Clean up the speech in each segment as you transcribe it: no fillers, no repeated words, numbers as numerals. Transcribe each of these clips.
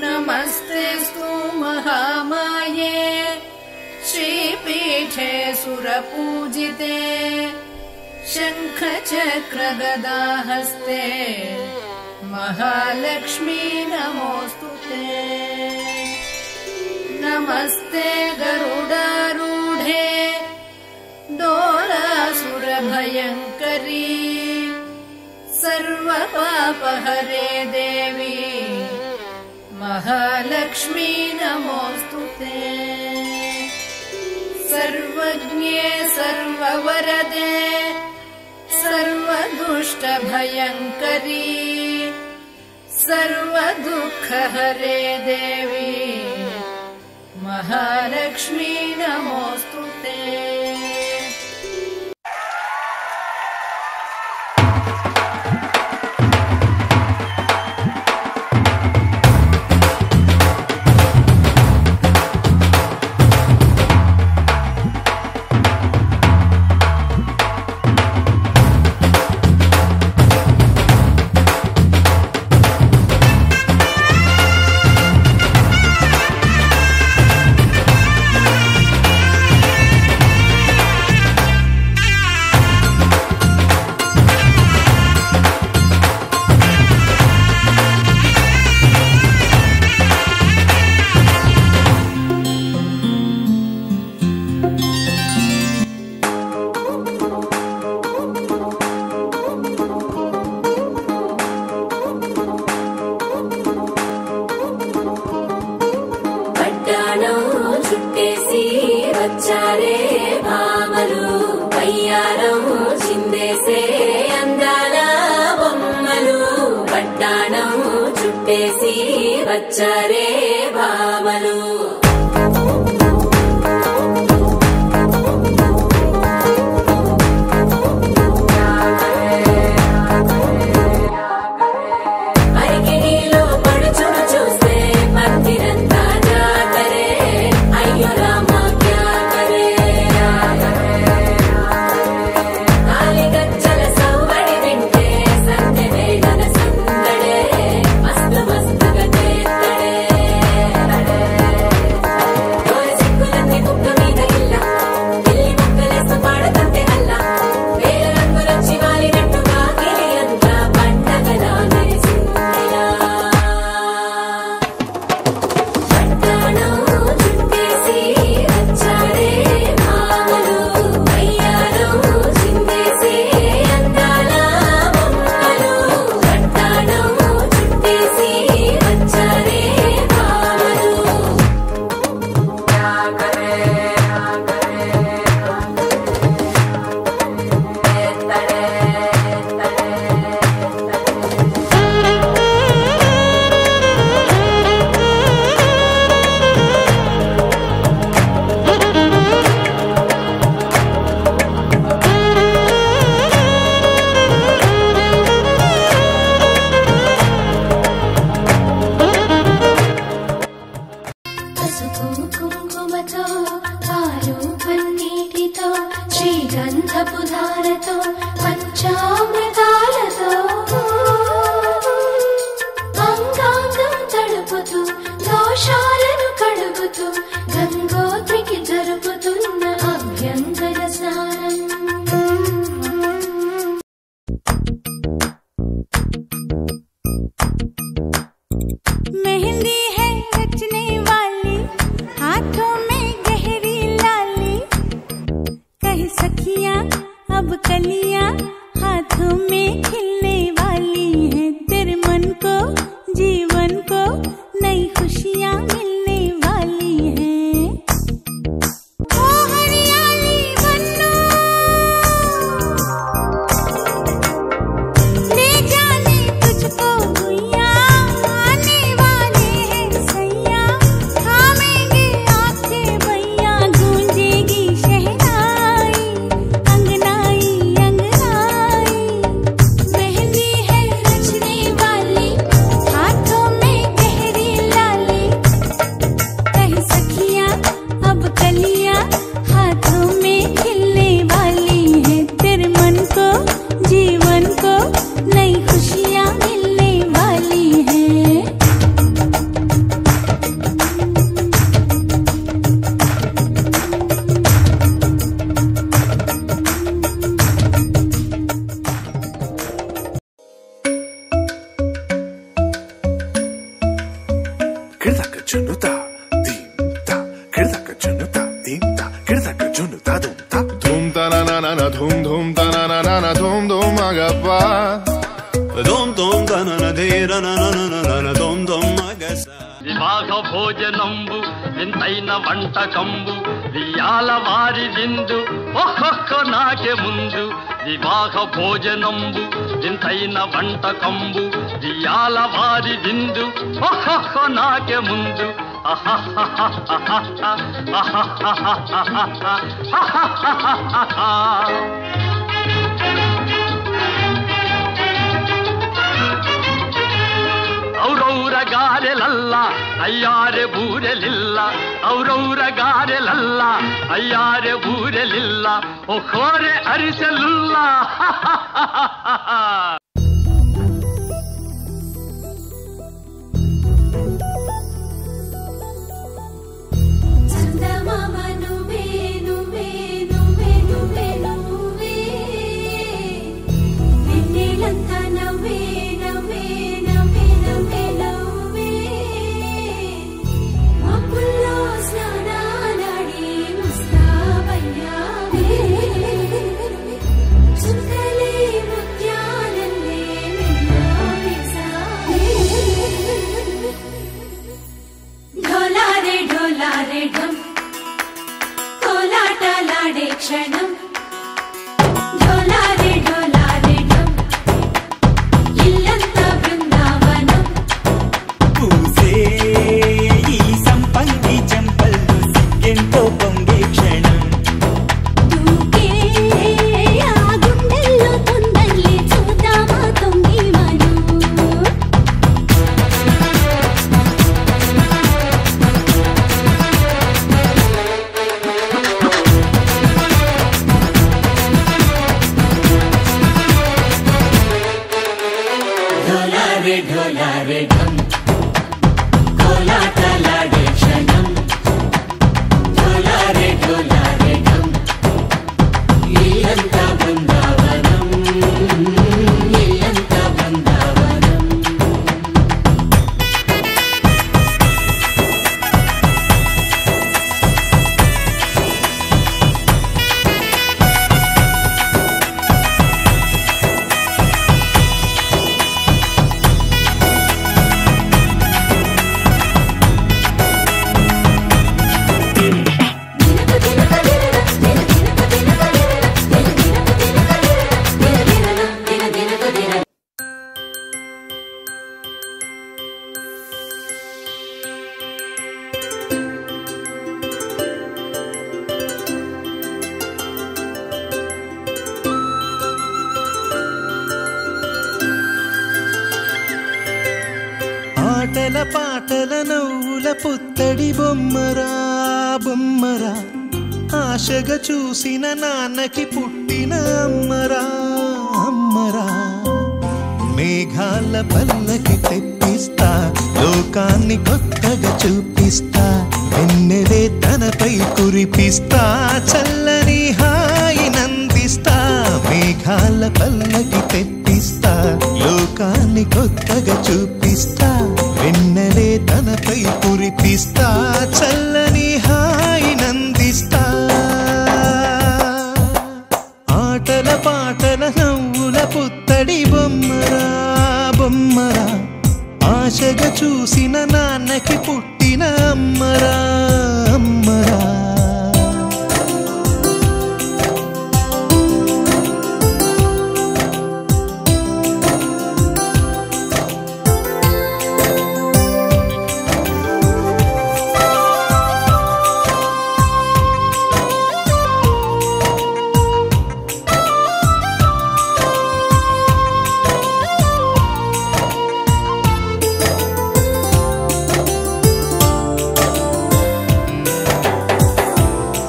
नमस्तेस्तु महामाये श्रीपीठे सुरपूजिते शङ्खचक्रगदाहस्ते महालक्ष्मी नमोऽस्तुते। नमस्ते गरुडारूढे डोलासुरभयङ्करी सर्वपापहरे देवी महालक्ष्मी नमोऽस्तुते। सर्वज्ञे सर्ववरदे सर्वदुष्टभयङ्करी सर्वदुःखहरे देवी महालक्ष्मी नमोऽस्तुते। వచ్చారే భామలు వయ్యారం చిందేసే అందాల బొమ్మలు పట్టాణం చుట్టేసి వచ్చారే భామలు శ్రీగంధపుధారతో పంచామృతాలతో అంగాంగం తడుపుతూ దోషాలను కడుగుతూ గంగోత్రికి జరుపుతున్న అభ్యంగన స్నానం मेहंदी है रचने वाली हाथों में गहरी लाली कह सखियां अब कलियां हाथों में junuta dinta kirtaka junuta dunta dhum ta na na na dhum ta na na na dhum agappa dhum ta na na dhira na na dhum agasa వివాహ భోజనంబు వింతైన వంటకంబు వియాల వారి విందు ఒక్కొక్క నాకే ముందు వివాహ భోజనంబు వింతైన వంటకంబు వియాల వారి విందు ఒక్కొక్క నాకే ముందు ಔರೌರ ಗಾರೆಲಲ್ಲ ಅಯ್ಯಾರೆ ಬೂರೆಲಿಲ್ಲ ಔರೌರ ಗಾರೆಲಲ್ಲ ಅಯ್ಯಾರೆ ಬೂರೆಲಿಲ್ಲ ಒಕ್ಕೋರೆ ಅರಿಸಲಿಲ್ಲ క్షణం ఢోలారే ఢోలారే ఢం ఇల్లంతా బృందావనం పూసే ఈ సంపంగి చెంపల్లో సిగ్గెంతో పొంగే క్షణం దూకే ఆ గుండెల్లో తొందల్లి చూద్దామా తొంగి మనం ढोलारे ढम कोलाटलाडे क्षणम ढोलारे ढोलारे ढम इल्लंता बृंदावनम इल्लंता बृंदावनम ఆటల పాటల నవ్వుల పుత్తడి బొమ్మరా బొమ్మరా ఆశగా చూసిన నాన్నకి పుట్టిన అమ్మరా అమ్మరా మేఘాల పల్లకి తెప్పిస్తా లోకాన్ని కొత్తగా చూపిస్తా వెన్నెలే తనపై కురిపిస్తా చల్లని హాయి నందిస్తా మేఘాల పల్లకి తెప్పిస్తా లోకాన్ని కొత్తగా చూపిస్తా వెన్నెలే తనపై కురిపిస్తా చల్లని హాయి నందిస్తా ఆటల పాటల నవ్వుల పుత్తడి బొమ్మరా బొమ్మరా ఆశగా చూసిన నాన్నకి పుట్టిన అమ్మరా అమ్మరా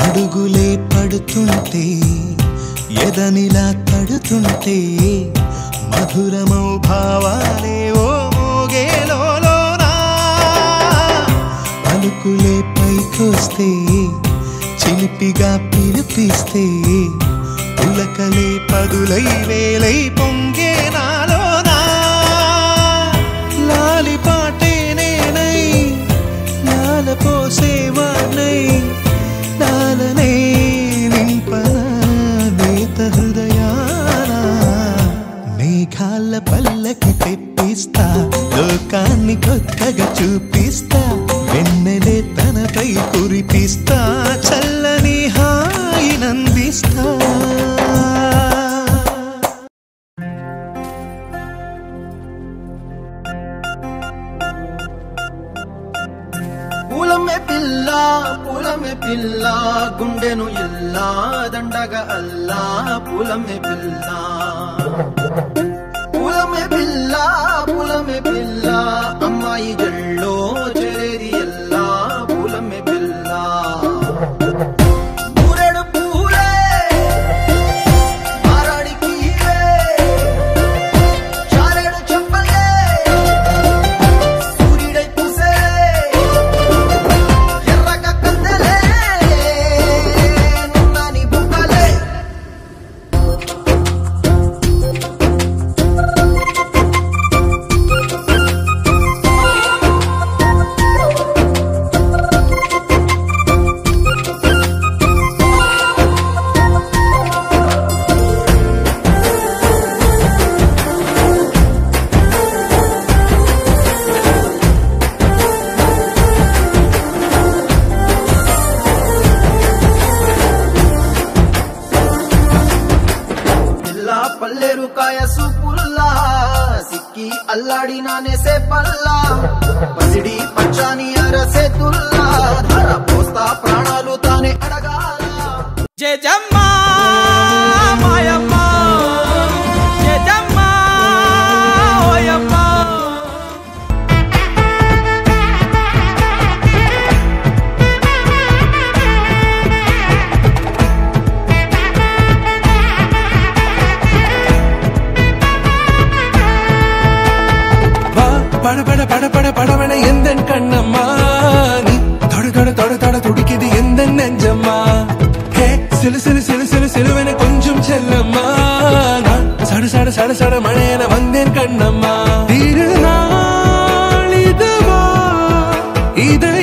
అడుగులే పడుతుంటే ఎదనిలా తడుతుంటే మధురమౌ భావాలే ఓ మోగేలోనా పలుకులే పైకొస్తే చిలిపిగా పిలిపిస్తే పులకలే పదులై వేలై పొంగే నాలోనా లాలి పాటే నేనై లాల పోసేవాణ్ణై తీస్తా. పూలమే పిల్ల గుండెను ఇల్లా దండగా అల్లా పూలమే పిల్ల అమ్మాయి జల్లో చేరేది ఎల్లా పూలమే పిల్ల పూరెడు పూలే మారాడికి చారేడు చెప్పలే సూర్యుడై పూసే ఎర్రగా కత్తలే నున్నాని బుక్కలే పల్లేరు కాయసు పుల్లా సిక్కి అల్లాడినానే సే పల్లా పసిడి పచ్చాని అరసే తుల్లా ధర పోస్తా ప్రాణాలు తానే అడగాల జయజమ్మా మాయమ్మ జయజమ్మా ఓయమ్మ படபட எந்தன் கண்ணம்மா நீ தொட துடிக்குது எந்தன் நெஞ்சம்மா ஹே சிலுவென கொஞ்சம் செல்லம்மா நான் சட மழையென வந்தேன் கண்ணம்மா திருநாள் இதுவா இதை